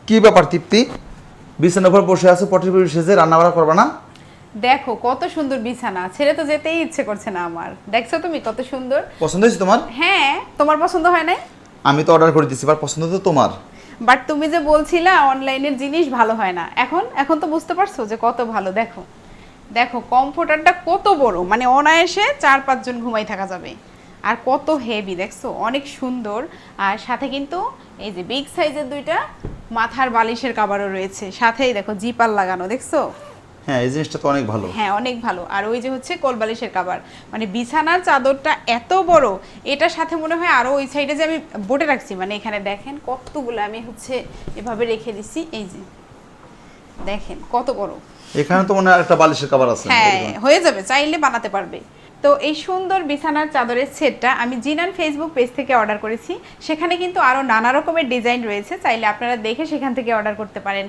কি ব্যাপার তৃপ্তি, বিছানার উপর বসে আছো, পটির পর সেজে রান্না বাড়া করবে না? দেখো কত সুন্দর বিছানা, ছেড়ে তো যেতেই ইচ্ছে করছে না আমার। দেখছো তুমি কত সুন্দর? পছন্দ হয়েছে তোমার? হ্যাঁ, তোমার পছন্দ হয় নাই? আমি তো অর্ডার করে দিচ্ছি, এবার পছন্দ তো তোমার। বাট তুমি যে বলছিলা অনলাইনের জিনিস ভালো হয় না, এখন এখন তো বুঝতে পারছো যে কত ভালো। দেখো দেখো কমফোর্টারটা কত বড়, মানে অনায়াসে 4-5 জন ঘুমাই থাকা যাবে। আর কত হেভি দেখছো, অনেক সুন্দর। আর সাথে কিন্তু এই যে বিগ সাইজের দুইটা মাথার বালিশের কভারও রয়েছে, সাথেই দেখো জিপার লাগানো, দেখছো? হ্যাঁ, এই জিনিসটা তো অনেক ভালো। হ্যাঁ অনেক ভালো। আর ওই যে হচ্ছে কোলবালিশের কভার, মানে বিছানার চাদরটা এত বড়, এটার সাথে মনে হয় আরো ওই সাইডে যে আমি বোটে রাখছি, মানে এখানে দেখেন কতগুলো আমি হচ্ছে এভাবে রেখে দিছি, এই যে দেখেন কত বড়। এখানে তো মনে হয় একটা বালিশের কভার আছে। হ্যাঁ হয়ে যাবে, চাইলে বানাতে পারবে। তো এই সুন্দর বিছানার চাদরের সেটটা আমি জিনান ফেসবুক পেজ থেকে অর্ডার করেছি। সেখানে কিন্তু আরো নানা রকমের ডিজাইন রয়েছে, চাইলে আপনারা দেখে সেখান থেকে অর্ডার করতে পারেন।